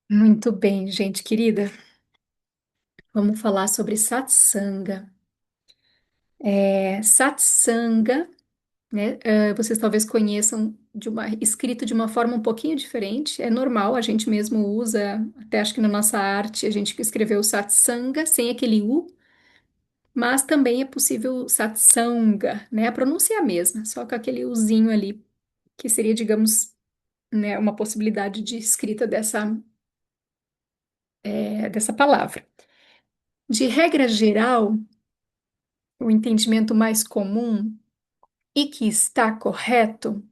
Muito bem, gente querida. Vamos falar sobre satsanga. Satsanga, né? Vocês talvez conheçam escrito de uma forma um pouquinho diferente. É normal, a gente mesmo usa, até acho que na nossa arte a gente escreveu satsanga sem aquele U, mas também é possível satsanga, né? A pronúncia é a mesma, só com aquele Uzinho ali, que seria, digamos, né, uma possibilidade de escrita dessa palavra. De regra geral, o entendimento mais comum e que está correto,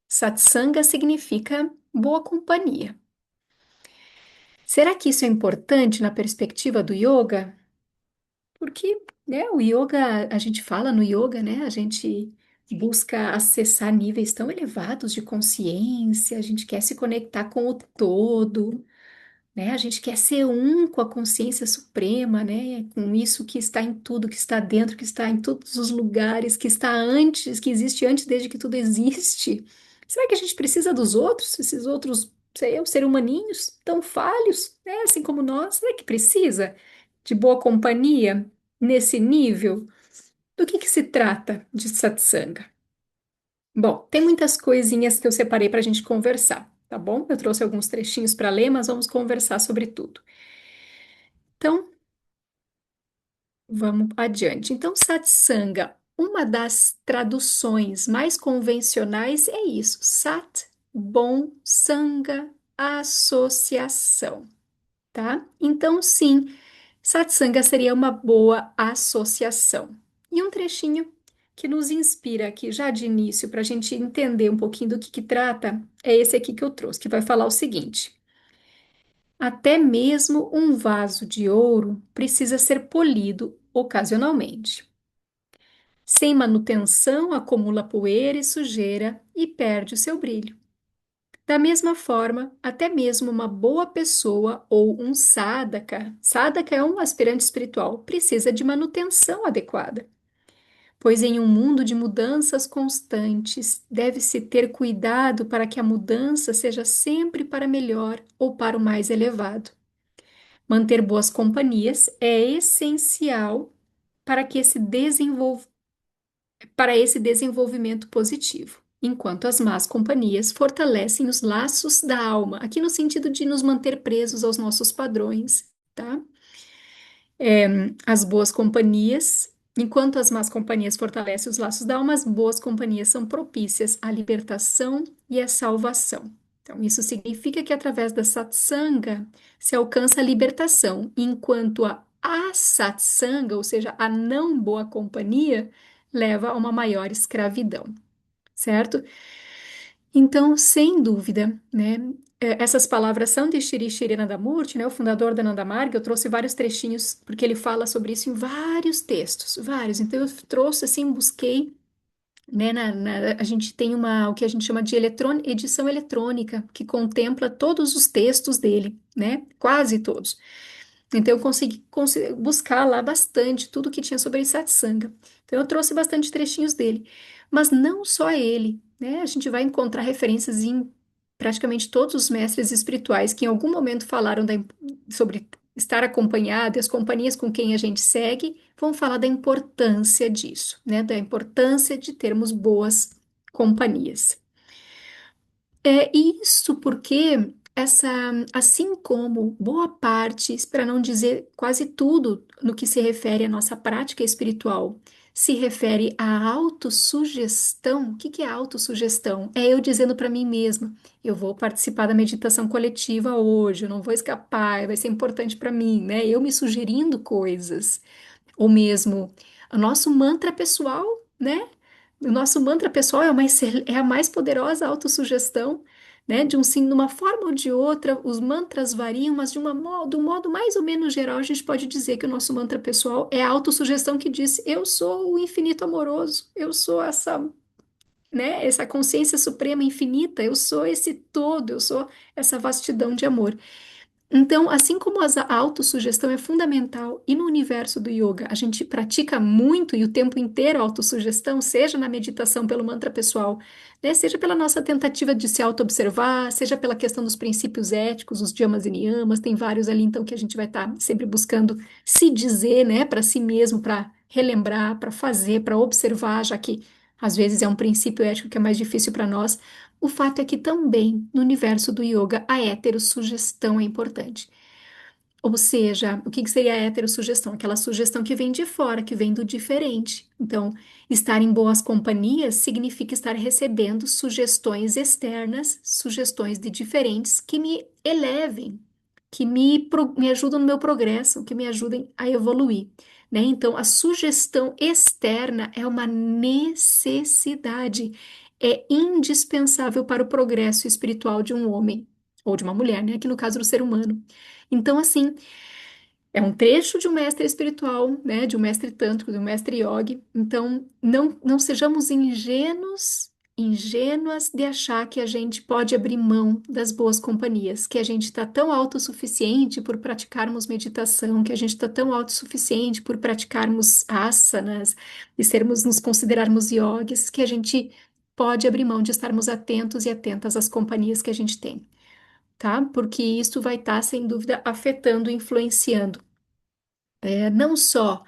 satsanga significa boa companhia. Será que isso é importante na perspectiva do yoga? Porque, né, o yoga, a gente fala no yoga, né, a gente busca acessar níveis tão elevados de consciência, a gente quer se conectar com o todo, né? A gente quer ser um com a consciência suprema, né? Com isso que está em tudo, que está dentro, que está em todos os lugares, que está antes, que existe antes desde que tudo existe. Será que a gente precisa dos outros? Esses outros, sei eu, seres humaninhos tão falhos, né? Assim como nós, será que precisa de boa companhia nesse nível? Do que se trata de satsanga? Bom, tem muitas coisinhas que eu separei para a gente conversar, tá bom? Eu trouxe alguns trechinhos para ler, mas vamos conversar sobre tudo. Então, vamos adiante. Então, satsanga, uma das traduções mais convencionais é isso: sat, bom, sanga, associação, tá? Então, sim, satsanga seria uma boa associação. E um trechinho que nos inspira aqui já de início, para a gente entender um pouquinho do que trata, é esse aqui que eu trouxe, que vai falar o seguinte. Até mesmo um vaso de ouro precisa ser polido ocasionalmente. Sem manutenção, acumula poeira e sujeira e perde o seu brilho. Da mesma forma, até mesmo uma boa pessoa ou um sadhaka é um aspirante espiritual, precisa de manutenção adequada, pois em um mundo de mudanças constantes, deve-se ter cuidado para que a mudança seja sempre para melhor ou para o mais elevado. Manter boas companhias é essencial para que para esse desenvolvimento positivo, enquanto as más companhias fortalecem os laços da alma, aqui no sentido de nos manter presos aos nossos padrões, tá? As boas companhias, enquanto as más companhias fortalecem os laços da alma, as boas companhias são propícias à libertação e à salvação. Então, isso significa que através da satsanga se alcança a libertação, enquanto a asatsanga, ou seja, a não boa companhia, leva a uma maior escravidão, certo? Então, sem dúvida, né? Essas palavras são de Shri Shri Nandamurti, né, o fundador da Nanda Marga. Eu trouxe vários trechinhos, porque ele fala sobre isso em vários textos, vários. Então, eu trouxe assim, busquei, né, a gente tem o que a gente chama de edição eletrônica, que contempla todos os textos dele, né, quase todos. Então, eu consegui buscar lá bastante tudo que tinha sobre satsanga. Então, eu trouxe bastante trechinhos dele. Mas não só ele, né? A gente vai encontrar referências em praticamente todos os mestres espirituais que em algum momento falaram sobre estar acompanhado e as companhias com quem a gente segue vão falar da importância disso, né? Da importância de termos boas companhias. Isso porque assim como boa parte, para não dizer quase tudo no que se refere à nossa prática espiritual, se refere à autossugestão. O que é autossugestão? É eu dizendo para mim mesma, eu vou participar da meditação coletiva hoje, eu não vou escapar, vai ser importante para mim, né? Eu me sugerindo coisas. Ou mesmo o nosso mantra pessoal, né? O nosso mantra pessoal é a mais poderosa autossugestão, né? De uma forma ou de outra, os mantras variam, mas de um modo mais ou menos geral, a gente pode dizer que o nosso mantra pessoal é a autossugestão que diz: eu sou o infinito amoroso, eu sou essa consciência suprema infinita, eu sou esse todo, eu sou essa vastidão de amor. Então, assim como a autossugestão é fundamental e no universo do yoga a gente pratica muito e o tempo inteiro a autossugestão, seja na meditação pelo mantra pessoal, né, seja pela nossa tentativa de se auto-observar, seja pela questão dos princípios éticos, os yamas e niyamas, tem vários ali então que a gente vai estar sempre buscando se dizer, né, para si mesmo, para relembrar, para fazer, para observar, já que às vezes é um princípio ético que é mais difícil para nós. O fato é que também no universo do yoga a heterossugestão é importante. Ou seja, o que que seria a heterossugestão? Aquela sugestão que vem de fora, que vem do diferente. Então, estar em boas companhias significa estar recebendo sugestões externas, sugestões de diferentes que me elevem, que me ajudam no meu progresso, que me ajudem a evoluir, né? Então, a sugestão externa é uma necessidade, é indispensável para o progresso espiritual de um homem ou de uma mulher, né? Aqui no caso do ser humano. Então, assim, é um trecho de um mestre espiritual, né, de um mestre tântrico, de um mestre yogi. Então, não sejamos ingênuos, ingênuas de achar que a gente pode abrir mão das boas companhias, que a gente está tão autossuficiente por praticarmos meditação, que a gente está tão autossuficiente por praticarmos asanas e sermos, nos considerarmos yogis, que a gente pode abrir mão de estarmos atentos e atentas às companhias que a gente tem, tá? Porque isso vai estar, sem dúvida, afetando, influenciando não só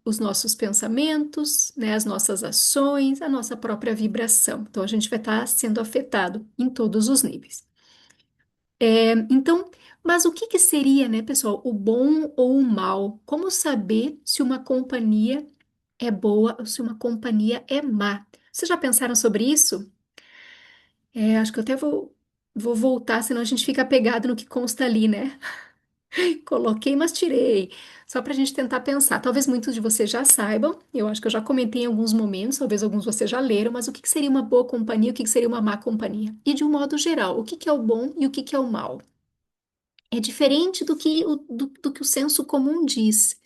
os nossos pensamentos, né, as nossas ações, a nossa própria vibração. Então, a gente vai estar sendo afetado em todos os níveis. Então, mas o que que seria, né, pessoal, o bom ou o mal? Como saber se uma companhia é boa ou se uma companhia é má? Vocês já pensaram sobre isso? Acho que eu até vou voltar, senão a gente fica pegado no que consta ali, né? Coloquei, mas tirei. Só para a gente tentar pensar. Talvez muitos de vocês já saibam, eu acho que eu já comentei em alguns momentos, talvez alguns vocês já leram, mas o que que seria uma boa companhia, o que que seria uma má companhia? E de um modo geral, o que que é o bom e o que que é o mal? É diferente do que o senso comum diz.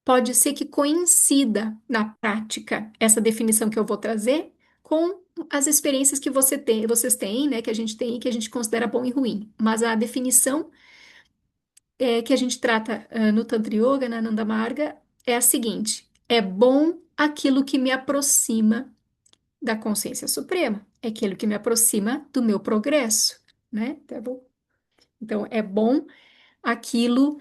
Pode ser que coincida na prática essa definição que eu vou trazer com as experiências que vocês têm, né, que a gente tem e que a gente considera bom e ruim. Mas a definição que a gente trata no Tantra Yoga, na Ananda Marga, é a seguinte: é bom aquilo que me aproxima da consciência suprema, é aquilo que me aproxima do meu progresso, né? Tá bom? Então, é bom aquilo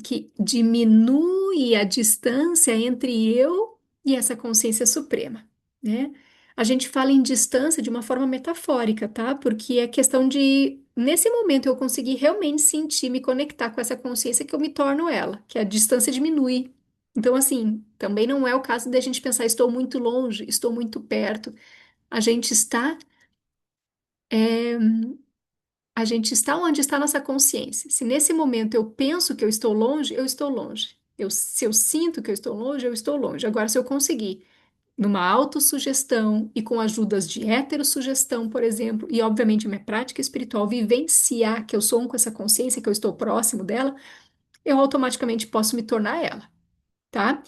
que diminui a distância entre eu e essa consciência suprema, né? A gente fala em distância de uma forma metafórica, tá? Porque é questão de, nesse momento, eu conseguir realmente sentir, me conectar com essa consciência que eu me torno ela, que a distância diminui. Então, assim, também não é o caso de a gente pensar, estou muito longe, estou muito perto. A gente está é, A gente está onde está a nossa consciência. Se nesse momento eu penso que eu estou longe, eu estou longe. Se eu sinto que eu estou longe, eu estou longe. Agora, se eu conseguir, numa autossugestão e com ajudas de heterossugestão, por exemplo, e obviamente minha prática espiritual, vivenciar que eu sou um com essa consciência, que eu estou próximo dela, eu automaticamente posso me tornar ela, tá?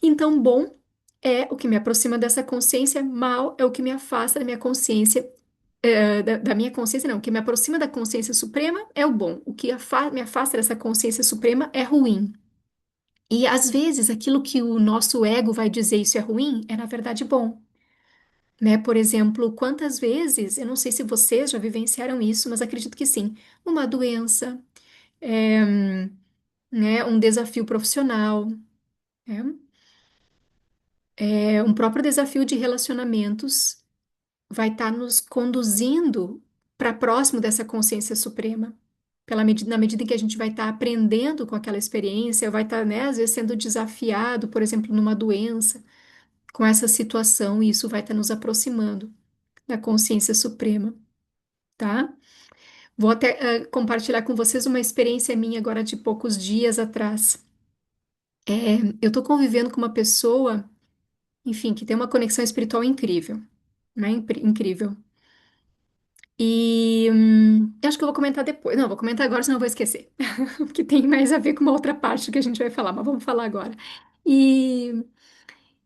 Então, bom é o que me aproxima dessa consciência, mal é o que me afasta da minha consciência da minha consciência, não. O que me aproxima da consciência suprema é o bom. O que me afasta dessa consciência suprema é ruim. E às vezes aquilo que o nosso ego vai dizer isso é ruim é na verdade bom. Né? Por exemplo, quantas vezes, eu não sei se vocês já vivenciaram isso, mas acredito que sim, uma doença, é, né, um desafio profissional, né? Um próprio desafio de relacionamentos vai estar nos conduzindo para próximo dessa consciência suprema. Na medida em que a gente vai estar aprendendo com aquela experiência, vai estar, né, às vezes sendo desafiado, por exemplo, numa doença, com essa situação, e isso vai estar nos aproximando da consciência suprema, tá? Vou até compartilhar com vocês uma experiência minha agora de poucos dias atrás. Eu estou convivendo com uma pessoa, enfim, que tem uma conexão espiritual incrível, né? Incrível. E eu acho que eu vou comentar depois. Não, vou comentar agora, senão eu vou esquecer. Porque tem mais a ver com uma outra parte que a gente vai falar, mas vamos falar agora. E,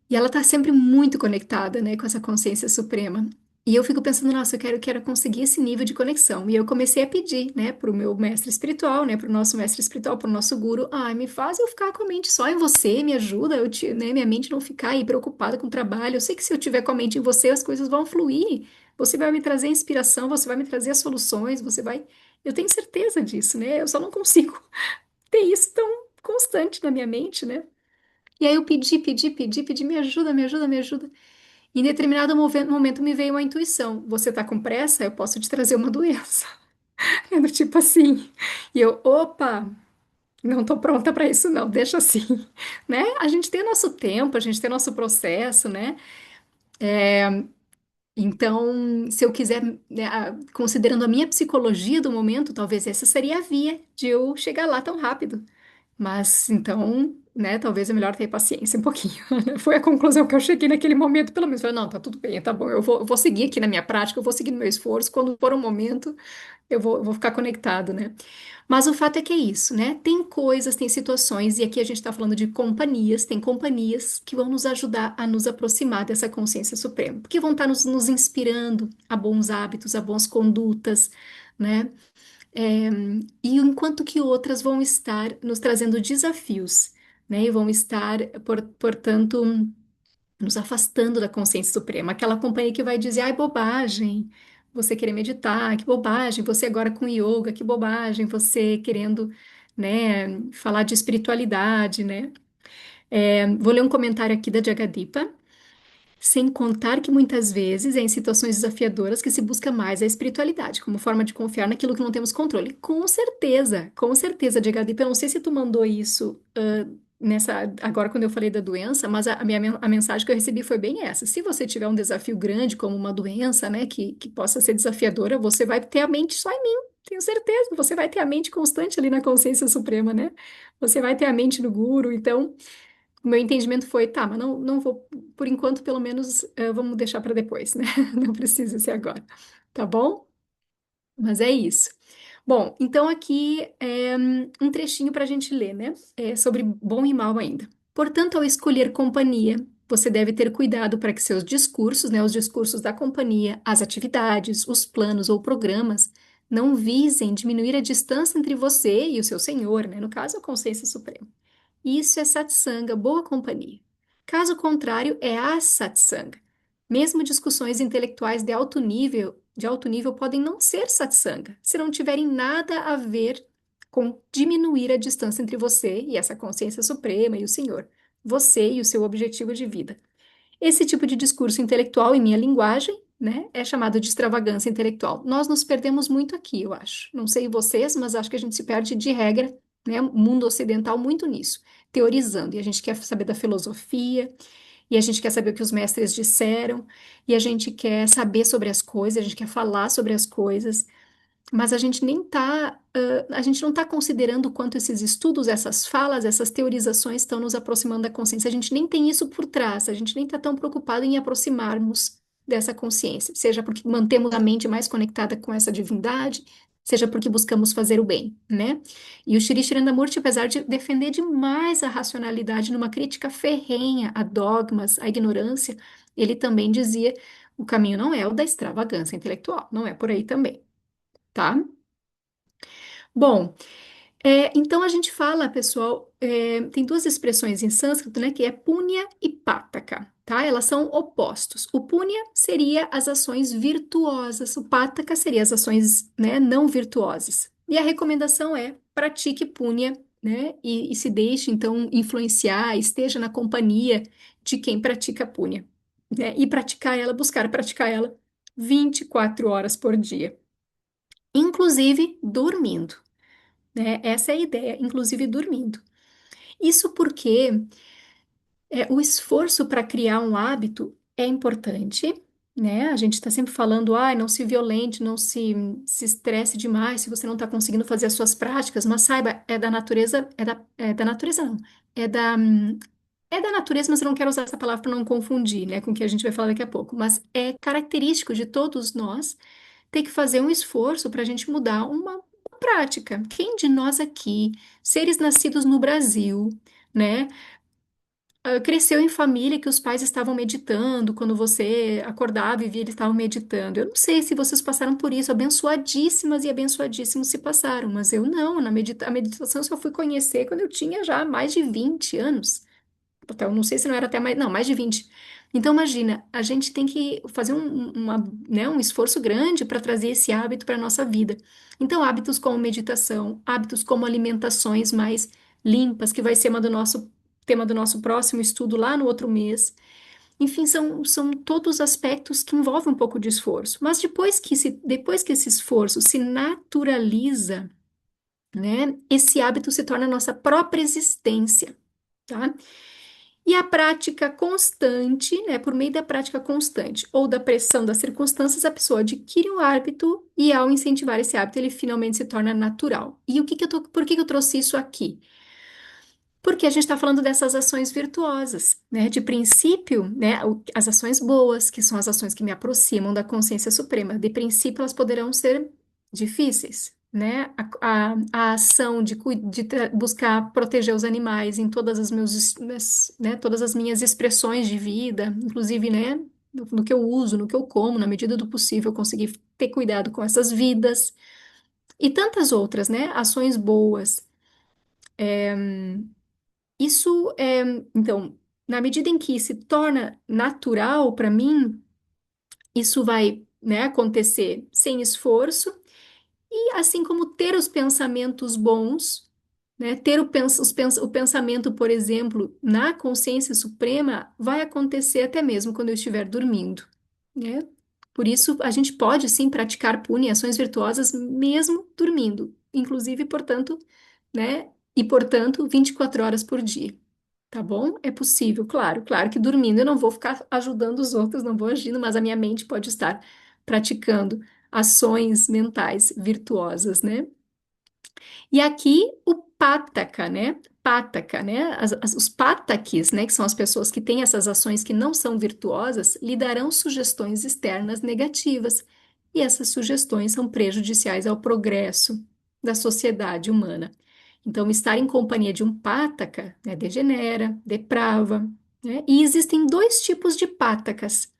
e ela tá sempre muito conectada, né, com essa consciência suprema. E eu fico pensando, nossa, quero conseguir esse nível de conexão. E eu comecei a pedir, né, para o meu mestre espiritual, né, para o nosso mestre espiritual, para o nosso guru, me faz eu ficar com a mente só em você, me ajuda, né, minha mente não ficar aí preocupada com o trabalho. Eu sei que se eu tiver com a mente em você, as coisas vão fluir. Você vai me trazer inspiração, você vai me trazer as soluções, você vai. Eu tenho certeza disso, né? Eu só não consigo ter isso tão constante na minha mente, né? E aí eu pedi, me ajuda, me ajuda, me ajuda. Em determinado momento me veio uma intuição. Você tá com pressa? Eu posso te trazer uma doença. É do tipo assim. E eu, opa, não tô pronta para isso não, deixa assim, né? A gente tem nosso tempo, a gente tem nosso processo, né? Então, se eu quiser, né, considerando a minha psicologia do momento, talvez essa seria a via de eu chegar lá tão rápido. Mas então, né, talvez é melhor ter paciência um pouquinho. Foi a conclusão que eu cheguei naquele momento, pelo menos. Falei, não, tá tudo bem, tá bom, eu vou seguir aqui na minha prática, eu vou seguir no meu esforço. Quando for um momento, eu vou ficar conectado, né? Mas o fato é que é isso, né? Tem coisas, tem situações, e aqui a gente está falando de companhias, tem companhias que vão nos ajudar a nos aproximar dessa consciência suprema, porque vão estar nos inspirando a bons hábitos, a boas condutas, né? É, e enquanto que outras vão estar nos trazendo desafios, né? E vão estar, portanto, nos afastando da consciência suprema. Aquela companhia que vai dizer, ai, bobagem, você querer meditar, que bobagem, você agora com yoga, que bobagem, você querendo, né, falar de espiritualidade, né? Vou ler um comentário aqui da Jagadipa. Sem contar que muitas vezes é em situações desafiadoras que se busca mais a espiritualidade, como forma de confiar naquilo que não temos controle. Com certeza, Diego Adipa, eu não sei se tu mandou isso agora quando eu falei da doença, mas a mensagem que eu recebi foi bem essa. Se você tiver um desafio grande, como uma doença, né, que possa ser desafiadora, você vai ter a mente só em mim. Tenho certeza, você vai ter a mente constante ali na consciência suprema, né? Você vai ter a mente no guru, então o meu entendimento foi, tá, mas não vou, por enquanto, pelo menos, vamos deixar para depois, né? Não precisa ser agora, tá bom? Mas é isso. Bom, então aqui é um trechinho para a gente ler, né? É sobre bom e mal ainda. Portanto, ao escolher companhia, você deve ter cuidado para que seus discursos, né, os discursos da companhia, as atividades, os planos ou programas, não visem diminuir a distância entre você e o seu senhor, né? No caso, a consciência suprema. Isso é satsanga, boa companhia. Caso contrário, é asatsanga. Mesmo discussões intelectuais de alto nível podem não ser satsanga, se não tiverem nada a ver com diminuir a distância entre você e essa consciência suprema e o Senhor, você e o seu objetivo de vida. Esse tipo de discurso intelectual, em minha linguagem, né, é chamado de extravagância intelectual. Nós nos perdemos muito aqui, eu acho. Não sei vocês, mas acho que a gente se perde de regra, né, o mundo ocidental muito nisso, teorizando. E a gente quer saber da filosofia, e a gente quer saber o que os mestres disseram, e a gente quer saber sobre as coisas, a gente quer falar sobre as coisas. Mas a gente não está considerando o quanto esses estudos, essas falas, essas teorizações estão nos aproximando da consciência. A gente nem tem isso por trás, a gente nem está tão preocupado em aproximarmos dessa consciência, seja porque mantemos a mente mais conectada com essa divindade, seja porque buscamos fazer o bem, né? E o Shri Shrindamurti, apesar de defender demais a racionalidade numa crítica ferrenha a dogmas, à ignorância, ele também dizia: o caminho não é o da extravagância intelectual, não é por aí também, tá? Bom, então a gente fala, pessoal, tem duas expressões em sânscrito, né, que é punya e pataka, tá? Elas são opostos. O punya seria as ações virtuosas, o pataka seria as ações, né, não virtuosas. E a recomendação é pratique punya, né, e se deixe, então, influenciar, esteja na companhia de quem pratica punya, né, e buscar praticar ela 24 horas por dia, inclusive dormindo, né? Essa é a ideia, inclusive dormindo. Isso porque o esforço para criar um hábito é importante, né? A gente está sempre falando, não se violente, não se estresse demais se você não está conseguindo fazer as suas práticas, mas saiba, é da natureza, é da natureza não, é da, é da natureza, mas eu não quero usar essa palavra para não confundir, né, com o que a gente vai falar daqui a pouco, mas é característico de todos nós ter que fazer um esforço para a gente mudar uma prática. Quem de nós aqui, seres nascidos no Brasil, né, cresceu em família que os pais estavam meditando, quando você acordava e via eles estavam meditando. Eu não sei se vocês passaram por isso, abençoadíssimas e abençoadíssimos se passaram, mas eu não, a meditação eu só fui conhecer quando eu tinha já mais de 20 anos. Então, não sei se não era até mais, não, mais de 20. Então, imagina, a gente tem que fazer né, um esforço grande para trazer esse hábito para a nossa vida. Então, hábitos como meditação, hábitos como alimentações mais limpas, que vai ser uma do nosso tema do nosso próximo estudo lá no outro mês. Enfim, são todos aspectos que envolvem um pouco de esforço. Mas depois que esse esforço se naturaliza, né, esse hábito se torna a nossa própria existência. Tá? E a prática constante, né, por meio da prática constante ou da pressão das circunstâncias, a pessoa adquire um hábito e ao incentivar esse hábito, ele finalmente se torna natural. E por que que eu trouxe isso aqui? Porque a gente está falando dessas ações virtuosas, né? De princípio, né, as ações boas, que são as ações que me aproximam da consciência suprema, de princípio elas poderão ser difíceis, né? A ação de buscar proteger os animais em todas né, todas as minhas expressões de vida, inclusive, né, no que eu uso, no que eu como, na medida do possível, conseguir ter cuidado com essas vidas e tantas outras, né? Ações boas. Isso é, então, na medida em que se torna natural para mim, isso vai, né, acontecer sem esforço, e assim como ter os pensamentos bons, né, ter o pensamento, por exemplo, na consciência suprema, vai acontecer até mesmo quando eu estiver dormindo, né? Por isso, a gente pode sim praticar punes, ações virtuosas, mesmo dormindo, inclusive, portanto, né? E portanto, 24 horas por dia. Tá bom? É possível, claro, claro que dormindo eu não vou ficar ajudando os outros, não vou agindo, mas a minha mente pode estar praticando ações mentais virtuosas, né? E aqui o pátaka, né? Pátaka, né? Os pátakis, né? Que são as pessoas que têm essas ações que não são virtuosas, lhe darão sugestões externas negativas. E essas sugestões são prejudiciais ao progresso da sociedade humana. Então, estar em companhia de um pátaka, né, degenera, deprava, né? E existem dois tipos de pátakas.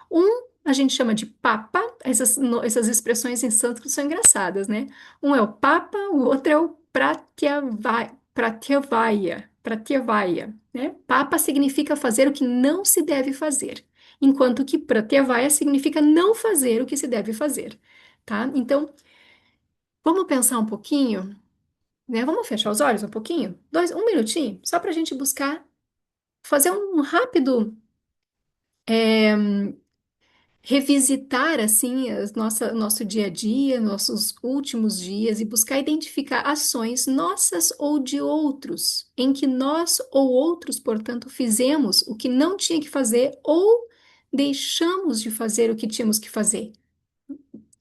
Um a gente chama de papa, essas expressões em sânscrito são engraçadas, né? Um é o papa, o outro é o pratyavaya, né? Papa significa fazer o que não se deve fazer, enquanto que pratyavaya significa não fazer o que se deve fazer, tá? Então, vamos pensar um pouquinho, né? Vamos fechar os olhos um pouquinho? Um minutinho, só para a gente buscar fazer um rápido revisitar assim nosso dia a dia, nossos últimos dias e buscar identificar ações nossas ou de outros, em que nós ou outros, portanto, fizemos o que não tinha que fazer ou deixamos de fazer o que tínhamos que fazer.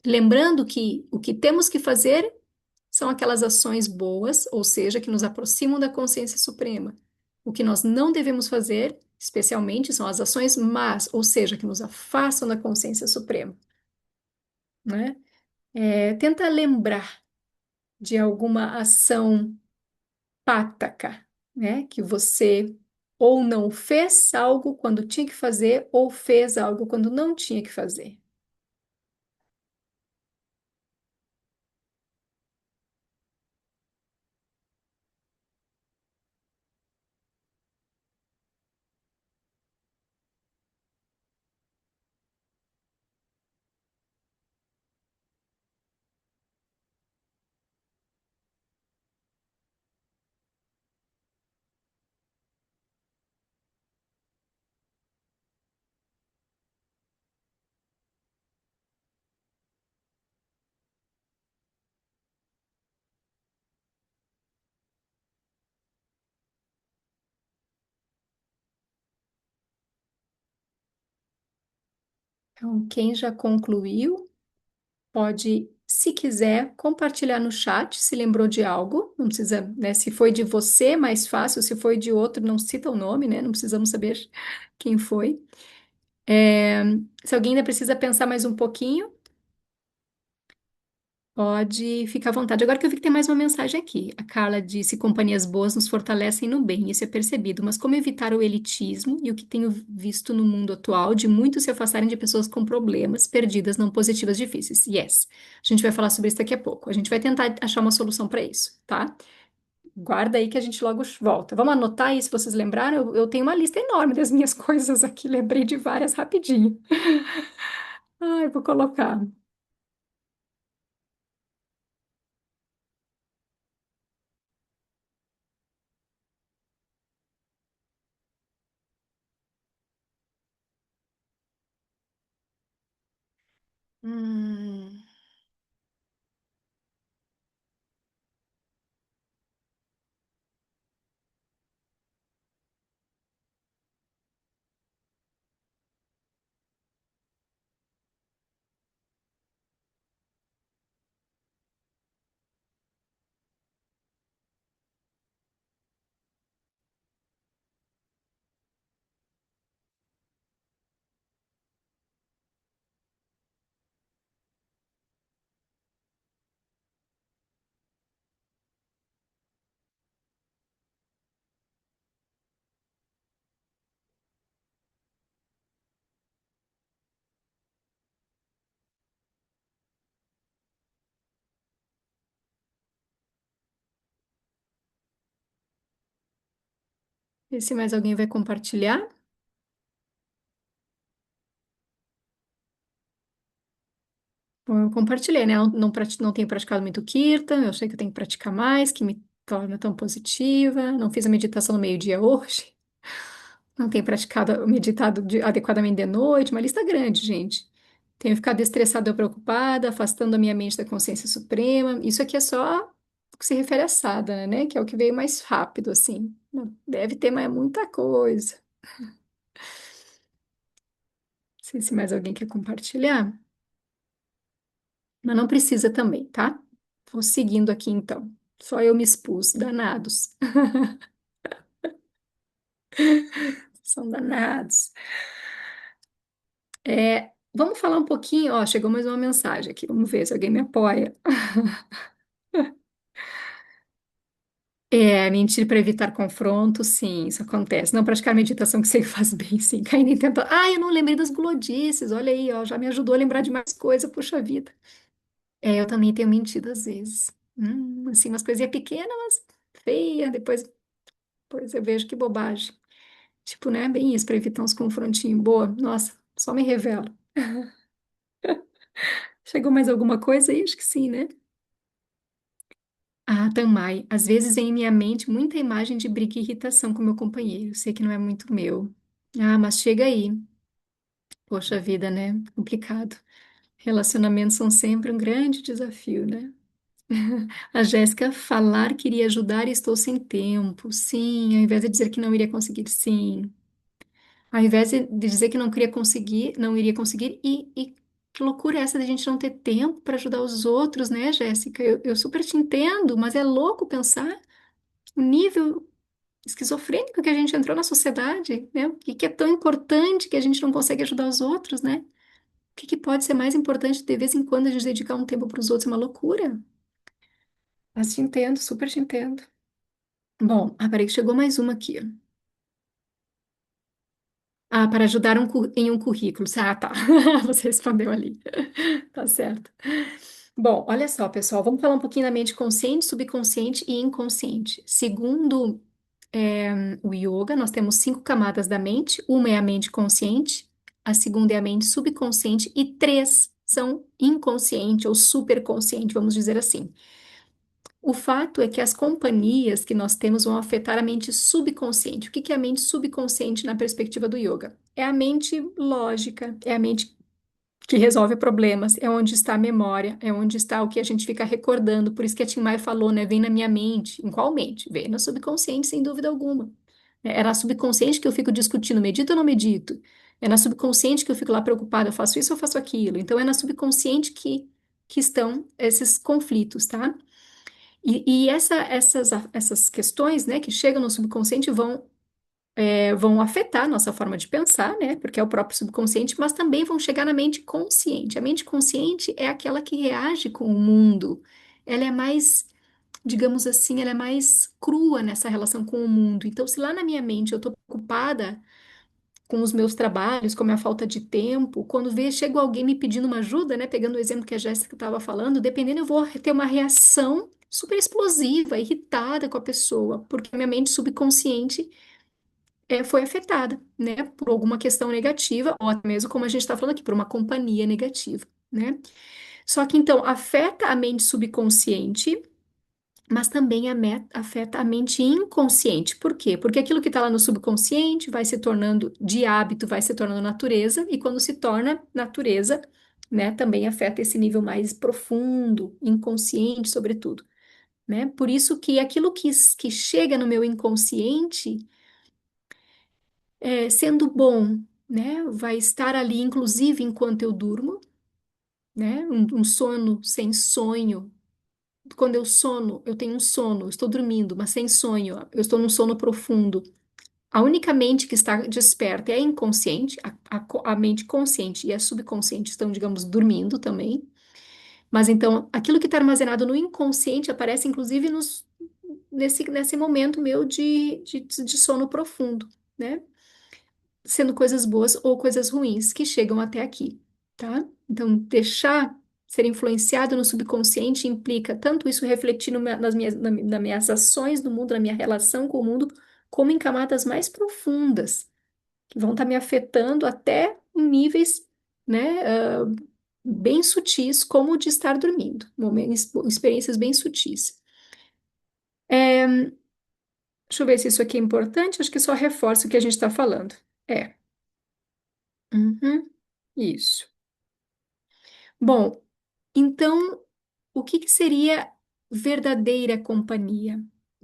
Lembrando que o que temos que fazer são aquelas ações boas, ou seja, que nos aproximam da consciência suprema. O que nós não devemos fazer, especialmente, são as ações más, ou seja, que nos afastam da consciência suprema, né? Tenta lembrar de alguma ação pátaca, né? Que você ou não fez algo quando tinha que fazer, ou fez algo quando não tinha que fazer. Então, quem já concluiu, pode, se quiser, compartilhar no chat se lembrou de algo. Não precisa, né? Se foi de você, mais fácil. Se foi de outro, não cita o nome, né? Não precisamos saber quem foi. É, se alguém ainda precisa pensar mais um pouquinho, Pode ficar à vontade. Agora que eu vi que tem mais uma mensagem aqui. A Carla disse: companhias boas nos fortalecem no bem, isso é percebido. Mas como evitar o elitismo e o que tenho visto no mundo atual de muitos se afastarem de pessoas com problemas, perdidas, não positivas, difíceis? Yes. A gente vai falar sobre isso daqui a pouco. A gente vai tentar achar uma solução para isso, tá? Guarda aí que a gente logo volta. Vamos anotar aí, se vocês lembraram. Eu tenho uma lista enorme das minhas coisas aqui. Lembrei de várias rapidinho. Ai, vou colocar. Hum. E se mais alguém vai compartilhar? Bom, eu compartilhei, né? Não tenho praticado muito Kirtan, eu sei que eu tenho que praticar mais, que me torna tão positiva. Não fiz a meditação no meio-dia hoje, não tenho meditado adequadamente de noite, uma lista grande, gente. Tenho ficado estressada ou preocupada, afastando a minha mente da consciência suprema. Isso aqui é só o que se refere à sadhana, né? Que é o que veio mais rápido, assim. Não deve ter mais muita coisa. Não sei se mais alguém quer compartilhar, mas não precisa também, tá? Vou seguindo aqui então. Só eu me expus, danados. São danados. Vamos falar um pouquinho, ó, chegou mais uma mensagem aqui, vamos ver se alguém me apoia. Mentir para evitar confronto, sim, isso acontece. Não praticar meditação que sei que faz bem, sim. Cair nem tentar. Ah, eu não lembrei das glodices, olha aí, ó, já me ajudou a lembrar de mais coisa, puxa vida. Eu também tenho mentido às vezes. Assim, umas coisinhas pequenas, mas feia, depois eu vejo que bobagem. Tipo, né, bem isso, para evitar uns confrontinhos. Boa, nossa, só me revela. Chegou mais alguma coisa aí? Acho que sim, né? Ah, Tamai, às vezes vem em minha mente muita imagem de briga e irritação com meu companheiro. Sei que não é muito meu. Ah, mas chega aí. Poxa vida, né? Complicado. Relacionamentos são sempre um grande desafio, né? A Jéssica falar que iria ajudar e estou sem tempo. Sim, ao invés de dizer que não iria conseguir, sim. Ao invés de dizer que não queria conseguir, não iria conseguir, e que loucura é essa de a gente não ter tempo para ajudar os outros, né, Jéssica? Eu super te entendo, mas é louco pensar o nível esquizofrênico que a gente entrou na sociedade, né? O que que é tão importante que a gente não consegue ajudar os outros, né? O que que pode ser mais importante de vez em quando a gente dedicar um tempo para os outros? É uma loucura. Mas te entendo, super te entendo. Bom, peraí que chegou mais uma aqui. Ah, para ajudar em um currículo. Ah, tá. Você respondeu ali. Tá certo. Bom, olha só, pessoal, vamos falar um pouquinho da mente consciente, subconsciente e inconsciente. Segundo, o yoga, nós temos 5 camadas da mente. Uma é a mente consciente, a segunda é a mente subconsciente e 3 são inconsciente ou superconsciente, vamos dizer assim. O fato é que as companhias que nós temos vão afetar a mente subconsciente. O que que é a mente subconsciente na perspectiva do yoga? É a mente lógica, é a mente que resolve problemas, é onde está a memória, é onde está o que a gente fica recordando. Por isso que a Tim Maia falou, né? Vem na minha mente. Em qual mente? Vem na subconsciente, sem dúvida alguma. É na subconsciente que eu fico discutindo, medito ou não medito? É na subconsciente que eu fico lá preocupada, eu faço isso ou faço aquilo? Então é na subconsciente que estão esses conflitos, tá? E essas questões, né, que chegam no subconsciente vão vão afetar a nossa forma de pensar, né? Porque é o próprio subconsciente, mas também vão chegar na mente consciente. A mente consciente é aquela que reage com o mundo. Ela é mais, digamos assim, ela é mais crua nessa relação com o mundo. Então, se lá na minha mente eu estou preocupada com os meus trabalhos, com a minha falta de tempo, quando chega alguém me pedindo uma ajuda, né? Pegando o exemplo que a Jéssica estava falando, dependendo, eu vou ter uma reação super explosiva, irritada com a pessoa, porque a minha mente subconsciente foi afetada, né, por alguma questão negativa, ou até mesmo, como a gente está falando aqui, por uma companhia negativa, né? Só que então afeta a mente subconsciente, mas também afeta a mente inconsciente. Por quê? Porque aquilo que está lá no subconsciente vai se tornando de hábito, vai se tornando natureza, e quando se torna natureza, né, também afeta esse nível mais profundo, inconsciente, sobretudo, né? Por isso que aquilo que chega no meu inconsciente sendo bom, né? Vai estar ali, inclusive, enquanto eu durmo, né? Um sono sem sonho. Quando eu sono, eu tenho um sono, eu estou dormindo, mas sem sonho, eu estou num sono profundo. A única mente que está desperta é a inconsciente, a mente consciente e a subconsciente estão, digamos, dormindo também. Mas então, aquilo que está armazenado no inconsciente aparece, inclusive, nesse momento meu de sono profundo, né? Sendo coisas boas ou coisas ruins que chegam até aqui, tá? Então, deixar ser influenciado no subconsciente implica tanto isso refletir nas minhas ações no mundo, na minha relação com o mundo, como em camadas mais profundas, que vão estar me afetando até em níveis, né, bem sutis, como o de estar dormindo, experiências bem sutis. Deixa eu ver se isso aqui é importante, acho que só reforça o que a gente está falando. É. Uhum, isso. Bom, então, o que que seria verdadeira companhia?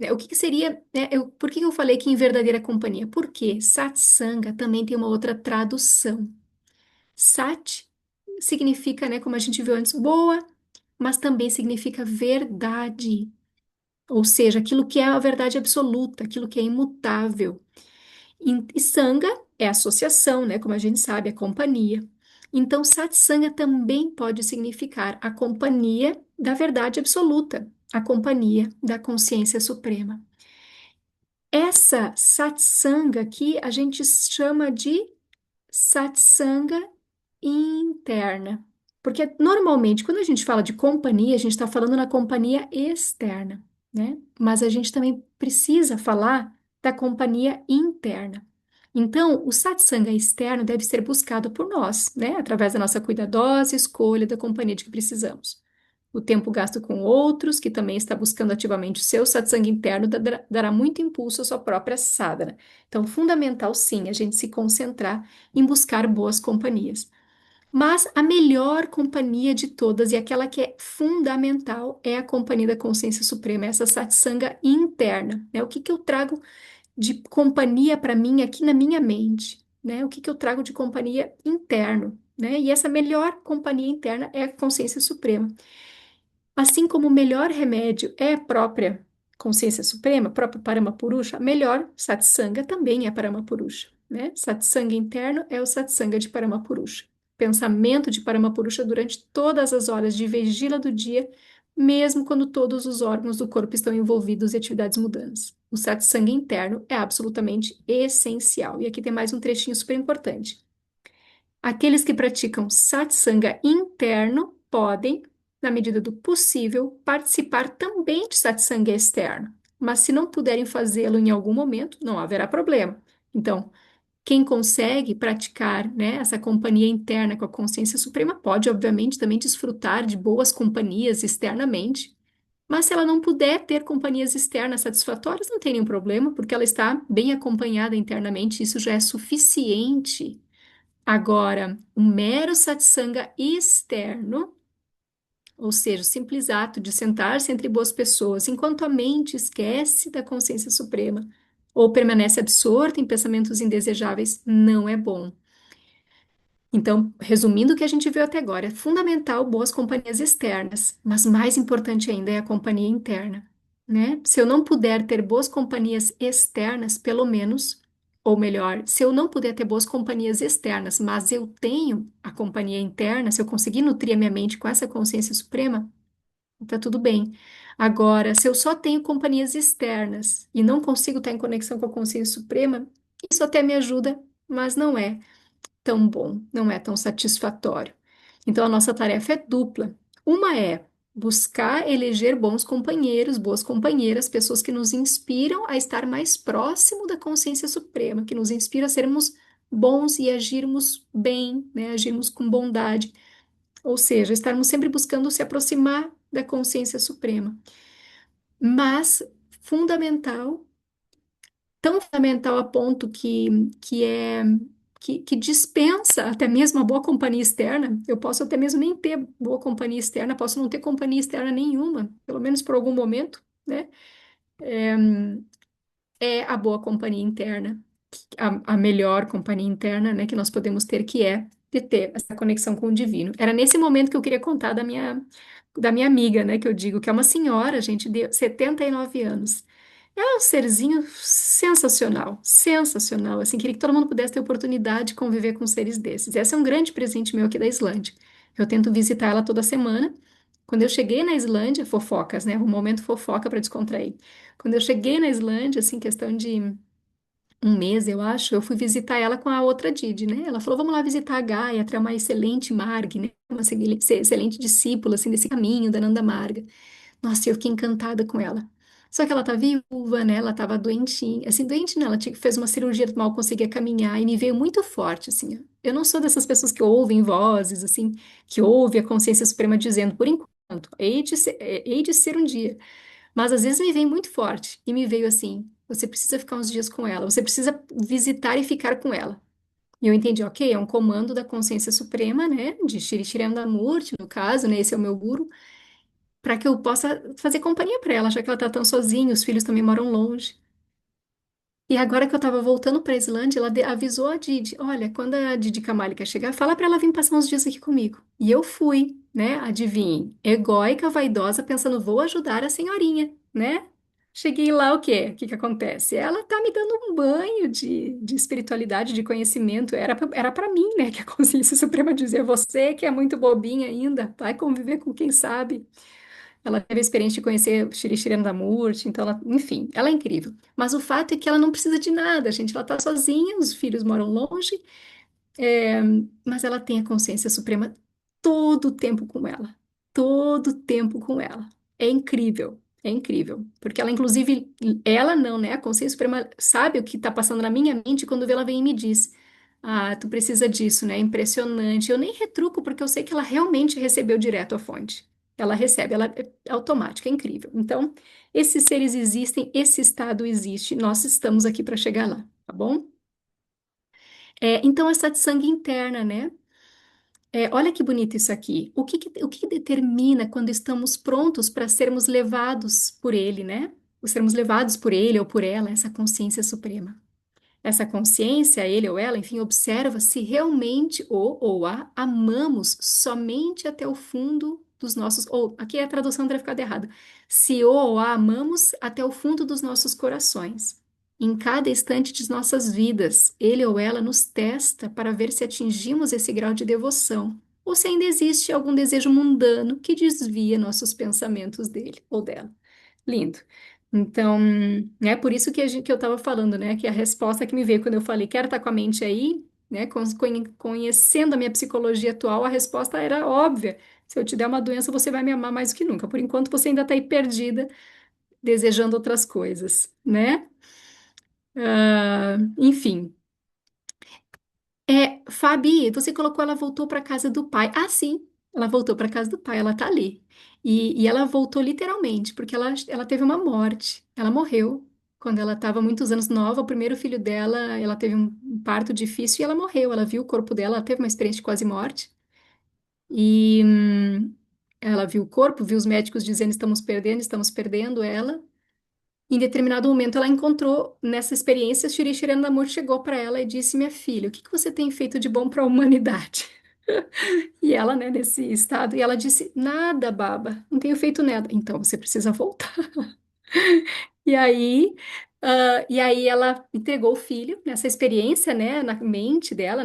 O que que seria, né, por que que eu falei que em verdadeira companhia? Porque satsanga também tem uma outra tradução. Sat significa, né, como a gente viu antes, boa, mas também significa verdade. Ou seja, aquilo que é a verdade absoluta, aquilo que é imutável. E sanga é associação, né? Como a gente sabe, é companhia. Então, satsanga também pode significar a companhia da verdade absoluta, a companhia da consciência suprema. Essa satsanga aqui a gente chama de satsanga interna. Porque normalmente, quando a gente fala de companhia, a gente está falando na companhia externa, né? Mas a gente também precisa falar da companhia interna. Então, o satsanga externo deve ser buscado por nós, né? Através da nossa cuidadosa escolha da companhia de que precisamos. O tempo gasto com outros, que também está buscando ativamente o seu satsanga interno, dará muito impulso à sua própria sadhana. Então, fundamental, sim, a gente se concentrar em buscar boas companhias. Mas a melhor companhia de todas e aquela que é fundamental é a companhia da consciência suprema, essa satsanga interna, né? O que que eu trago de companhia para mim aqui na minha mente, né? O que que eu trago de companhia interno, né? E essa melhor companhia interna é a consciência suprema. Assim como o melhor remédio é a própria consciência suprema, próprio Paramapurusha, a melhor satsanga também é Paramapurusha, né? Satsanga interno é o satsanga de Paramapurusha. Pensamento de Paramapurusha durante todas as horas de vigília do dia, mesmo quando todos os órgãos do corpo estão envolvidos em atividades mundanas. O satsanga interno é absolutamente essencial. E aqui tem mais um trechinho super importante. Aqueles que praticam satsanga interno podem, na medida do possível, participar também de satsanga externo. Mas se não puderem fazê-lo em algum momento, não haverá problema. Então, quem consegue praticar, né, essa companhia interna com a consciência suprema pode, obviamente, também desfrutar de boas companhias externamente. Mas se ela não puder ter companhias externas satisfatórias, não tem nenhum problema, porque ela está bem acompanhada internamente, isso já é suficiente. Agora, o mero satsanga externo, ou seja, o simples ato de sentar-se entre boas pessoas, enquanto a mente esquece da consciência suprema ou permanece absorta em pensamentos indesejáveis, não é bom. Então, resumindo o que a gente viu até agora, é fundamental boas companhias externas, mas mais importante ainda é a companhia interna, né? Se eu não puder ter boas companhias externas, pelo menos ou melhor, se eu não puder ter boas companhias externas, mas eu tenho a companhia interna, se eu conseguir nutrir a minha mente com essa consciência suprema, tá tudo bem. Agora, se eu só tenho companhias externas e não consigo estar em conexão com a consciência suprema, isso até me ajuda, mas não é tão bom, não é tão satisfatório. Então, a nossa tarefa é dupla. Uma é buscar eleger bons companheiros, boas companheiras, pessoas que nos inspiram a estar mais próximo da consciência suprema, que nos inspiram a sermos bons e agirmos bem, né? Agirmos com bondade, ou seja, estarmos sempre buscando se aproximar da consciência suprema. Mas fundamental, tão fundamental a ponto que dispensa até mesmo a boa companhia externa. Eu posso até mesmo nem ter boa companhia externa, posso não ter companhia externa nenhuma, pelo menos por algum momento, né? É a boa companhia interna, a melhor companhia interna, né, que nós podemos ter, que é de ter essa conexão com o divino. Era nesse momento que eu queria contar da minha amiga, né, que eu digo que é uma senhora, gente, de 79 anos. É um serzinho sensacional, sensacional, assim, queria que todo mundo pudesse ter oportunidade de conviver com seres desses. Esse é um grande presente meu aqui da Islândia. Eu tento visitar ela toda semana. Quando eu cheguei na Islândia, fofocas, né, um momento fofoca para descontrair. Quando eu cheguei na Islândia, assim, questão de um mês, eu acho, eu fui visitar ela com a outra Didi, né? Ela falou, vamos lá visitar a Gaia, que é uma excelente Marg, né? Uma excelente discípula, assim, desse caminho da Nanda Marga. Nossa, eu fiquei encantada com ela. Só que ela tá viúva, né? Ela tava doentinha, assim, doente não, ela fez uma cirurgia, mal conseguia caminhar e me veio muito forte, assim, ó. Eu não sou dessas pessoas que ouvem vozes, assim, que ouve a consciência suprema dizendo, por enquanto, hei de ser um dia. Mas às vezes me vem muito forte e me veio assim: você precisa ficar uns dias com ela, você precisa visitar e ficar com ela. E eu entendi, ok, é um comando da consciência suprema, né, de Shri Shri Amurti, no caso, né, esse é o meu guru, para que eu possa fazer companhia para ela, já que ela tá tão sozinha, os filhos também moram longe. E agora que eu tava voltando para Islândia, ela avisou a Didi, olha, quando a Didi Kamali chegar, fala para ela vir passar uns dias aqui comigo. E eu fui, né? Adivinhe, egóica, vaidosa, pensando, vou ajudar a senhorinha, né? Cheguei lá, o quê? O que que acontece? Ela tá me dando um banho de espiritualidade, de conhecimento. Era para mim, né? Que a consciência suprema dizia, você que é muito bobinha ainda, vai conviver com quem sabe. Ela teve a experiência de conhecer Shri Shri Andamurti, então, enfim, ela é incrível. Mas o fato é que ela não precisa de nada, gente. Ela está sozinha, os filhos moram longe, é, mas ela tem a consciência suprema todo o tempo com ela. Todo o tempo com ela. É incrível. Porque ela, inclusive, ela não, né? A consciência suprema sabe o que está passando na minha mente quando vê ela vem e me diz. Ah, tu precisa disso, né? Impressionante. Eu nem retruco porque eu sei que ela realmente recebeu direto a fonte. Ela recebe, ela é automática, é incrível. Então, esses seres existem, esse estado existe. Nós estamos aqui para chegar lá, tá bom? Então, essa sangue interna, né? Olha que bonito isso aqui. O que que determina quando estamos prontos para sermos levados por ele, né? Ou sermos levados por ele ou por ela, essa consciência suprema. Essa consciência, ele ou ela, enfim, observa se realmente o ou a amamos somente até o fundo dos nossos. Ou, aqui a tradução deve ficar errada. Se o ou a amamos até o fundo dos nossos corações. Em cada instante de nossas vidas, ele ou ela nos testa para ver se atingimos esse grau de devoção. Ou se ainda existe algum desejo mundano que desvia nossos pensamentos dele ou dela. Lindo. Então, é por isso que eu estava falando, né? Que a resposta que me veio quando eu falei, quero estar com a mente aí, né? Conhecendo a minha psicologia atual, a resposta era óbvia. Se eu te der uma doença, você vai me amar mais do que nunca. Por enquanto, você ainda está aí perdida, desejando outras coisas, né? Enfim. Fabi, você colocou ela voltou para casa do pai. Ah, sim, ela voltou para casa do pai, ela tá ali. E ela voltou literalmente, porque ela teve uma morte. Ela morreu quando ela estava muitos anos nova. O primeiro filho dela, ela teve um parto difícil e ela morreu. Ela viu o corpo dela, ela teve uma experiência de quase morte. E ela viu o corpo, viu os médicos dizendo estamos perdendo ela. Em determinado momento, ela encontrou nessa experiência, Shri Shri Anandamurti chegou para ela e disse: Minha filha, o que que você tem feito de bom para a humanidade? E ela, né, nesse estado, e ela disse: Nada, Baba, não tenho feito nada. Então você precisa voltar. E aí E aí ela entregou o filho nessa experiência, né, na mente dela,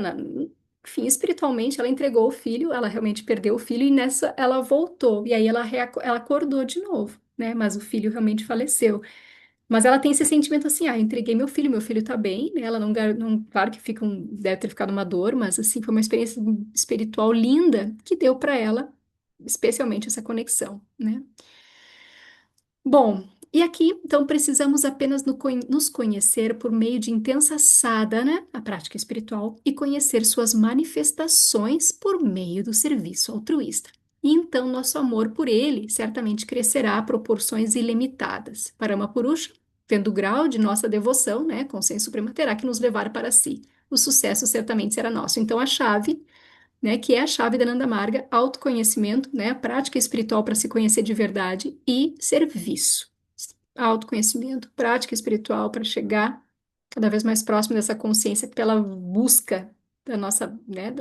enfim, espiritualmente ela entregou o filho, ela realmente perdeu o filho e nessa ela voltou. E aí ela acordou de novo, né, mas o filho realmente faleceu. Mas ela tem esse sentimento assim, ah, eu entreguei meu filho tá bem, né? Ela claro que deve ter ficado uma dor, mas assim, foi uma experiência espiritual linda que deu para ela, especialmente essa conexão, né? Bom, e aqui, então, precisamos apenas nos conhecer por meio de intensa sadhana, a prática espiritual, e conhecer suas manifestações por meio do serviço altruísta. E então, nosso amor por ele certamente crescerá a proporções ilimitadas. Paramapurusha, tendo o grau de nossa devoção, né, consciência suprema, terá que nos levar para si. O sucesso certamente será nosso. Então, a chave, né, que é a chave da Nanda Marga, autoconhecimento, né, a prática espiritual para se conhecer de verdade e serviço. Autoconhecimento, prática espiritual para chegar cada vez mais próximo dessa consciência pela busca da nossa, né,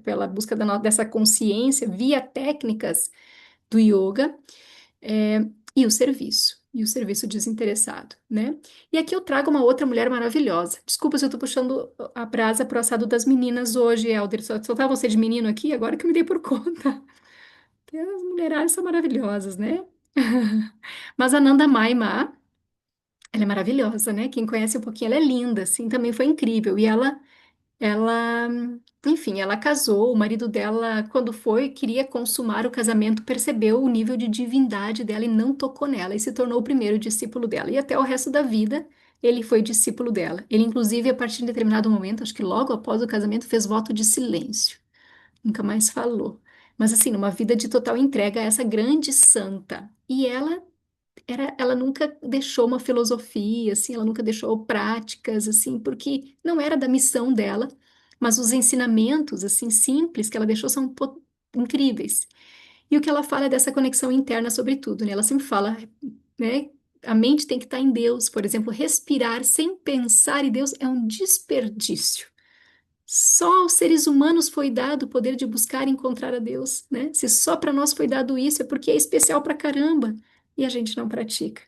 pela busca dessa consciência via técnicas do yoga, é, e o serviço desinteressado, né? E aqui eu trago uma outra mulher maravilhosa. Desculpa se eu tô puxando a brasa pro assado das meninas hoje, Helder. Só tá você de menino aqui, agora que eu me dei por conta. Que as mulheradas são maravilhosas, né? Mas a Nanda Maima, ela é maravilhosa, né? Quem conhece um pouquinho, ela é linda, assim, também foi incrível. E ela, enfim, ela casou, o marido dela, quando foi, queria consumar o casamento, percebeu o nível de divindade dela e não tocou nela, e se tornou o primeiro discípulo dela. E até o resto da vida, ele foi discípulo dela. Ele, inclusive, a partir de determinado momento, acho que logo após o casamento, fez voto de silêncio. Nunca mais falou. Mas, assim, numa vida de total entrega a essa grande santa. E ela nunca deixou uma filosofia, assim, ela nunca deixou práticas, assim, porque não era da missão dela, mas os ensinamentos, assim, simples que ela deixou são incríveis. E o que ela fala é dessa conexão interna sobre tudo, né? Ela sempre fala, né? A mente tem que estar em Deus, por exemplo, respirar sem pensar em Deus é um desperdício. Só aos seres humanos foi dado o poder de buscar e encontrar a Deus, né? Se só para nós foi dado isso, é porque é especial pra caramba e a gente não pratica,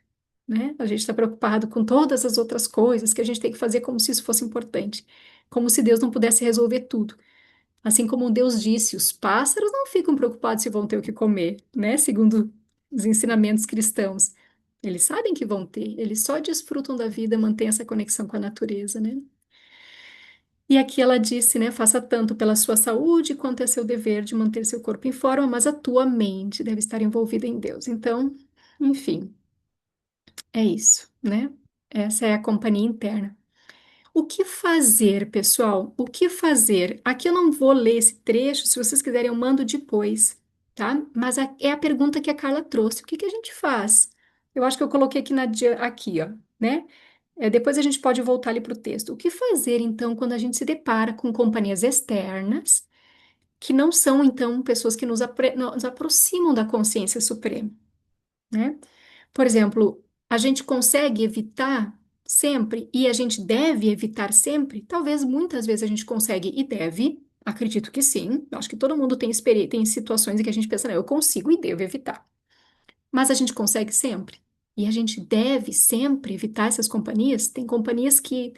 né? A gente está preocupado com todas as outras coisas que a gente tem que fazer como se isso fosse importante, como se Deus não pudesse resolver tudo. Assim como Deus disse, os pássaros não ficam preocupados se vão ter o que comer, né? Segundo os ensinamentos cristãos. Eles sabem que vão ter, eles só desfrutam da vida, mantêm essa conexão com a natureza, né? E aqui ela disse, né, faça tanto pela sua saúde quanto é seu dever de manter seu corpo em forma, mas a tua mente deve estar envolvida em Deus. Então, enfim, é isso, né? Essa é a companhia interna. O que fazer, pessoal? O que fazer? Aqui eu não vou ler esse trecho, se vocês quiserem eu mando depois, tá? Mas é a pergunta que a Carla trouxe. O que que a gente faz? Eu acho que eu coloquei aqui aqui, ó, né? Depois a gente pode voltar ali para o texto. O que fazer, então, quando a gente se depara com companhias externas, que não são, então, pessoas que nos aproximam da consciência suprema, né? Por exemplo, a gente consegue evitar sempre, e a gente deve evitar sempre? Talvez muitas vezes a gente consegue e deve, acredito que sim. Eu acho que todo mundo tem situações em que a gente pensa, não, eu consigo e devo evitar. Mas a gente consegue sempre. E a gente deve sempre evitar essas companhias. Tem companhias que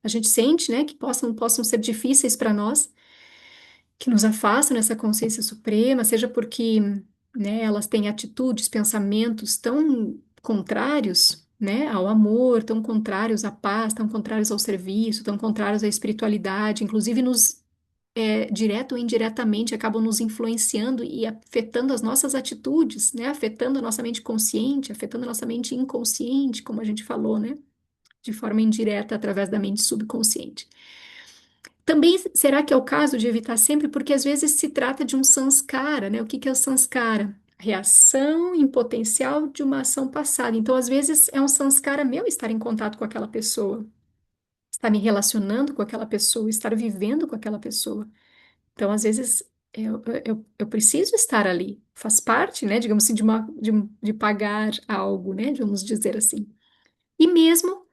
a gente sente, né, que possam ser difíceis para nós, que nos afastam dessa consciência suprema, seja porque, né, elas têm atitudes, pensamentos tão contrários, né, ao amor, tão contrários à paz, tão contrários ao serviço, tão contrários à espiritualidade, inclusive direto ou indiretamente, acabam nos influenciando e afetando as nossas atitudes, né, afetando a nossa mente consciente, afetando a nossa mente inconsciente, como a gente falou, né, de forma indireta através da mente subconsciente. Também será que é o caso de evitar sempre? Porque às vezes se trata de um sanskara, né? O que que é o sanskara? Reação em potencial de uma ação passada. Então, às vezes, é um sanskara meu estar em contato com aquela pessoa, estar me relacionando com aquela pessoa, estar vivendo com aquela pessoa. Então, às vezes, eu preciso estar ali. Faz parte, né? Digamos assim, de pagar algo, né? Vamos dizer assim. E mesmo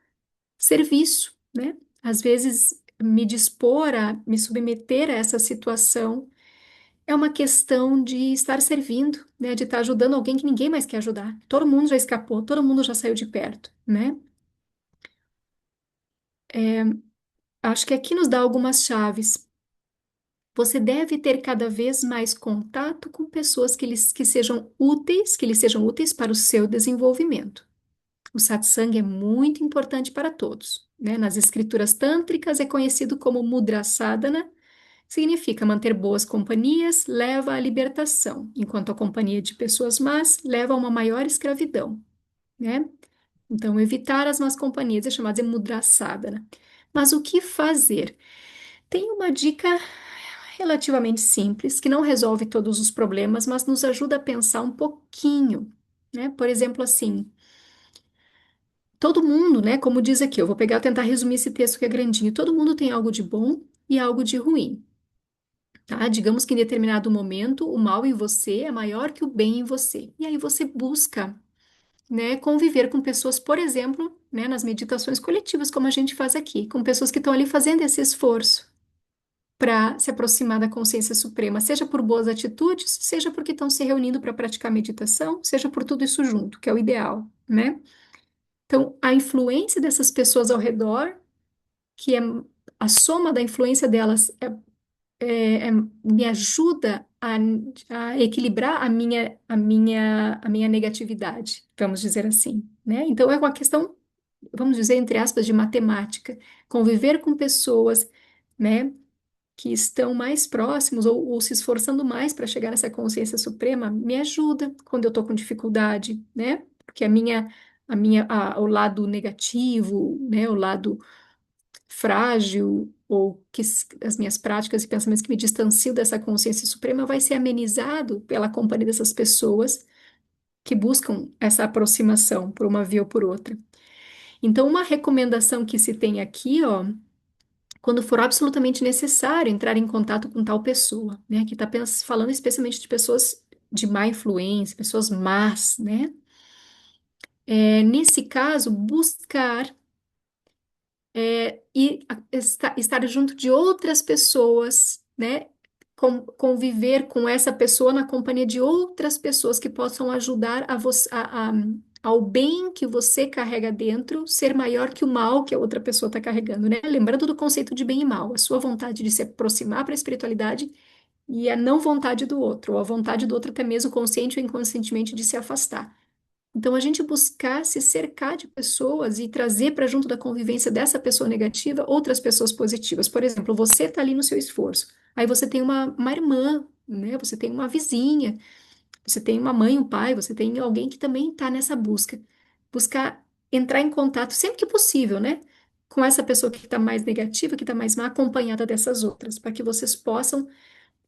serviço, né? Às vezes, me dispor a me submeter a essa situação é uma questão de estar servindo, né? De estar ajudando alguém que ninguém mais quer ajudar. Todo mundo já escapou, todo mundo já saiu de perto, né? Acho que aqui nos dá algumas chaves. Você deve ter cada vez mais contato com pessoas que lhes sejam úteis para o seu desenvolvimento. O satsang é muito importante para todos, né? Nas escrituras tântricas é conhecido como mudra sadhana, significa manter boas companhias leva à libertação, enquanto a companhia de pessoas más leva a uma maior escravidão, né? Então, evitar as más companhias é chamado de mudra sadhana. Mas o que fazer? Tem uma dica relativamente simples, que não resolve todos os problemas, mas nos ajuda a pensar um pouquinho, né? Por exemplo, assim, todo mundo, né? Como diz aqui, eu vou pegar e tentar resumir esse texto que é grandinho. Todo mundo tem algo de bom e algo de ruim, tá? Digamos que em determinado momento o mal em você é maior que o bem em você. E aí você busca, né, conviver com pessoas, por exemplo, né, nas meditações coletivas, como a gente faz aqui, com pessoas que estão ali fazendo esse esforço para se aproximar da consciência suprema, seja por boas atitudes, seja porque estão se reunindo para praticar meditação, seja por tudo isso junto, que é o ideal, né? Então, a influência dessas pessoas ao redor, que é a soma da influência delas, me ajuda a equilibrar a minha negatividade, vamos dizer assim, né? Então, é uma questão, vamos dizer, entre aspas, de matemática. Conviver com pessoas, né, que estão mais próximos ou se esforçando mais para chegar nessa consciência suprema me ajuda quando eu estou com dificuldade, né? Porque o lado negativo, né? O lado frágil ou as minhas práticas e pensamentos que me distanciam dessa consciência suprema vai ser amenizado pela companhia dessas pessoas que buscam essa aproximação por uma via ou por outra. Então, uma recomendação que se tem aqui, ó, quando for absolutamente necessário entrar em contato com tal pessoa, né? Aqui está falando especialmente de pessoas de má influência, pessoas más, né? Nesse caso, buscar estar junto de outras pessoas, né? Conviver com essa pessoa na companhia de outras pessoas que possam ajudar ao bem que você carrega dentro ser maior que o mal que a outra pessoa está carregando, né? Lembrando do conceito de bem e mal, a sua vontade de se aproximar para a espiritualidade e a não vontade do outro, ou a vontade do outro até mesmo consciente ou inconscientemente de se afastar. Então, a gente buscar se cercar de pessoas e trazer para junto da convivência dessa pessoa negativa outras pessoas positivas. Por exemplo, você está ali no seu esforço, aí você tem uma irmã, né? Você tem uma vizinha, você tem uma mãe, um pai, você tem alguém que também está nessa busca. Buscar entrar em contato sempre que possível, né? Com essa pessoa que está mais negativa, que está mais má, acompanhada dessas outras, para que vocês possam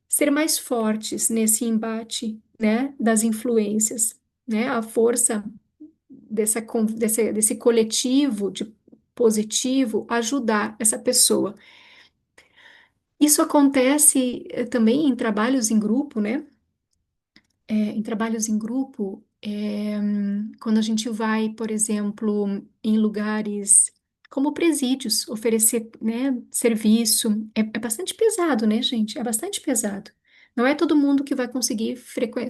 ser mais fortes nesse embate, né? Das influências, né? A força desse coletivo de positivo ajudar essa pessoa. Isso acontece também em trabalhos em grupo, né? Em trabalhos em grupo, quando a gente vai, por exemplo, em lugares como presídios, oferecer, né, serviço, é bastante pesado, né, gente? É bastante pesado. Não é todo mundo que vai conseguir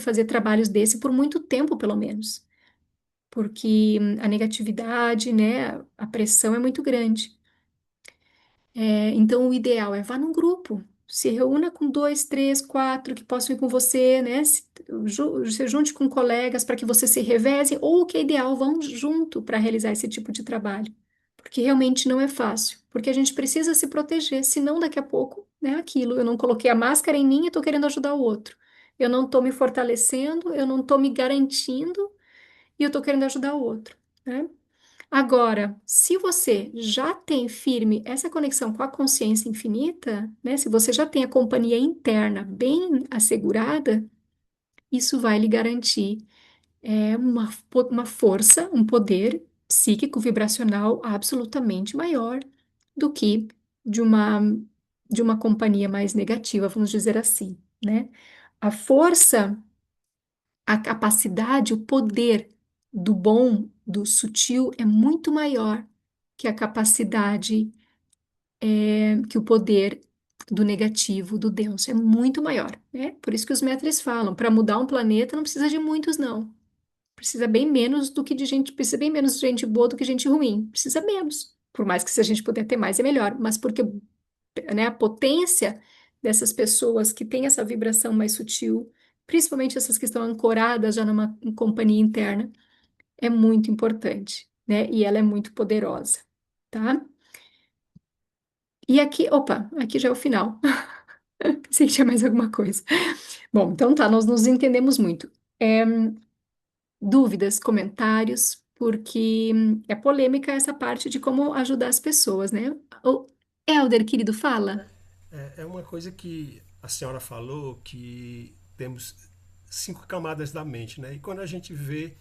fazer trabalhos desse por muito tempo, pelo menos, porque a negatividade, né, a pressão é muito grande. Então, o ideal é vá num grupo, se reúna com dois, três, quatro que possam ir com você, né? Se junte com colegas para que você se reveze, ou o que é ideal, vão junto para realizar esse tipo de trabalho, porque realmente não é fácil, porque a gente precisa se proteger, senão daqui a pouco, né, aquilo, eu não coloquei a máscara em mim e estou querendo ajudar o outro. Eu não estou me fortalecendo, eu não estou me garantindo e eu estou querendo ajudar o outro, né? Agora, se você já tem firme essa conexão com a consciência infinita, né? Se você já tem a companhia interna bem assegurada, isso vai lhe garantir uma força, um poder psíquico vibracional absolutamente maior do que de uma de uma companhia mais negativa, vamos dizer assim, né? A força, a capacidade, o poder do bom, do sutil é muito maior que a capacidade, que o poder do negativo, do denso, é muito maior, né? Por isso que os mestres falam, para mudar um planeta não precisa de muitos, não. Precisa bem menos do que de gente, precisa bem menos de gente boa do que gente ruim. Precisa menos. Por mais que se a gente puder ter mais, é melhor. Mas porque, né, a potência dessas pessoas que têm essa vibração mais sutil, principalmente essas que estão ancoradas já numa companhia interna, é muito importante, né? E ela é muito poderosa, tá? E aqui, opa, aqui já é o final. Pensei que tinha mais alguma coisa. Bom, então tá, nós nos entendemos muito. É, dúvidas, comentários, porque é polêmica essa parte de como ajudar as pessoas, né? O Helder, querido, fala. É uma coisa que a senhora falou que temos 5 camadas da mente, né? E quando a gente vê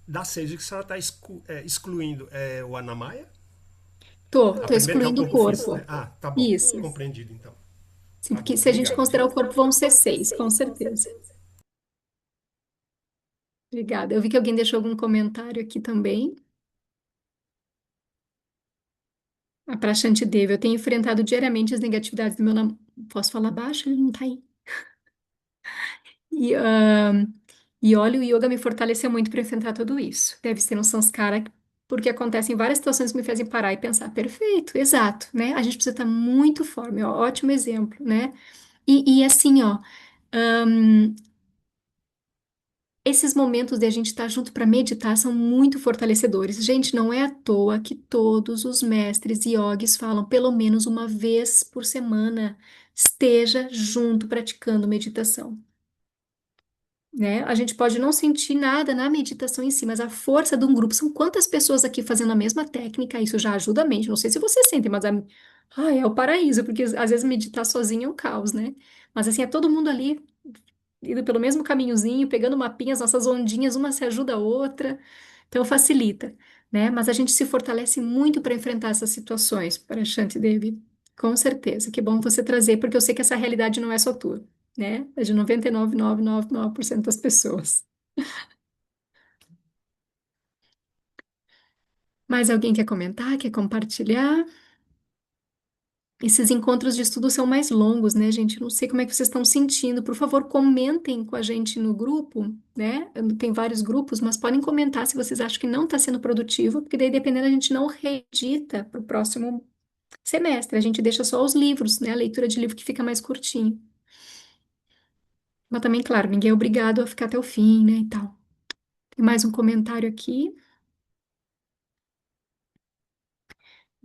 das 6, o que a senhora está excluindo é o Anamaya? A Tô primeira que é o excluindo o corpo físico, né? corpo. Ah, tá bom. Isso. Compreendido então. Sim, Tá bom, porque se a gente obrigado, considerar viu? o corpo, vão ser 6, com certeza. Obrigada. Eu vi que alguém deixou algum comentário aqui também. A Prashant Devi, eu tenho enfrentado diariamente as negatividades do meu namorado. Posso falar baixo? Ele não tá aí. E, e olha, o yoga me fortaleceu muito para enfrentar tudo isso. Deve ser um samskara, porque acontecem várias situações que me fazem parar e pensar, perfeito, exato, né? A gente precisa estar muito forte, ó, ótimo exemplo, né? E assim, ó, ahn, esses momentos de a gente estar junto para meditar são muito fortalecedores. Gente, não é à toa que todos os mestres yogis falam pelo menos uma vez por semana, esteja junto praticando meditação, né? A gente pode não sentir nada na meditação em si, mas a força de um grupo, são quantas pessoas aqui fazendo a mesma técnica, isso já ajuda a mente. Não sei se vocês sentem, mas é o paraíso, porque às vezes meditar sozinho é um caos, né? Mas assim, é todo mundo ali indo pelo mesmo caminhozinho, pegando mapinhas, nossas ondinhas, uma se ajuda a outra, então facilita, né? Mas a gente se fortalece muito para enfrentar essas situações, para Shanti Devi, com certeza. Que bom você trazer, porque eu sei que essa realidade não é só tua, né? É de 99,999% das pessoas. Mais alguém quer comentar, quer compartilhar? Esses encontros de estudo são mais longos, né, gente? Eu não sei como é que vocês estão sentindo. Por favor, comentem com a gente no grupo, né? Tem vários grupos, mas podem comentar se vocês acham que não está sendo produtivo, porque daí, dependendo, a gente não reedita para o próximo semestre. A gente deixa só os livros, né? A leitura de livro que fica mais curtinho. Mas também, claro, ninguém é obrigado a ficar até o fim, né? E tal. Tem mais um comentário aqui.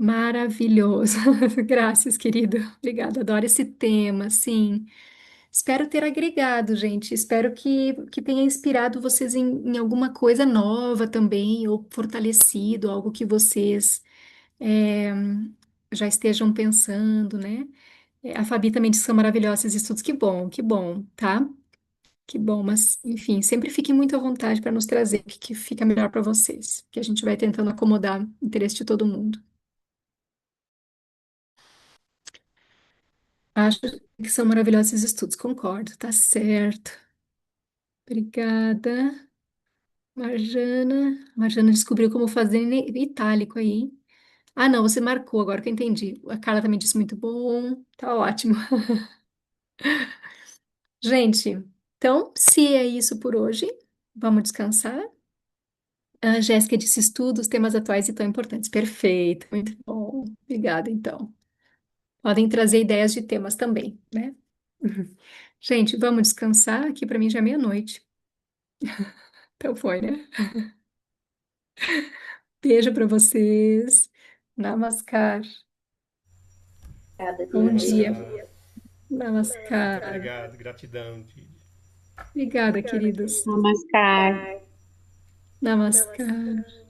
Maravilhoso. Graças, querido. Obrigada. Adoro esse tema, sim. Espero ter agregado, gente. Espero que tenha inspirado vocês em alguma coisa nova também, ou fortalecido, algo que vocês é, já estejam pensando, né? A Fabi também disse que são maravilhosos esses estudos. Que bom, tá? Que bom, mas enfim, sempre fiquem muito à vontade para nos trazer o que fica melhor para vocês, que a gente vai tentando acomodar o interesse de todo mundo. Acho que são maravilhosos esses estudos, concordo, tá certo. Obrigada. Marjana. Marjana descobriu como fazer em itálico aí, hein? Ah, não, você marcou agora que eu entendi. A Carla também disse muito bom. Tá ótimo. Gente, então, se é isso por hoje, vamos descansar. A Jéssica disse estudos, temas atuais e tão importantes. Perfeito, muito bom. Obrigada, então. Podem trazer ideias de temas também, né? Gente, vamos descansar. Aqui para mim já é meia-noite. Então foi, né? Beijo para vocês. Namaskar. Bom dia. Namaskar. Namaskar. Obrigado, gratidão, Didi. Obrigada, queridos. Namaskar. Namaskar.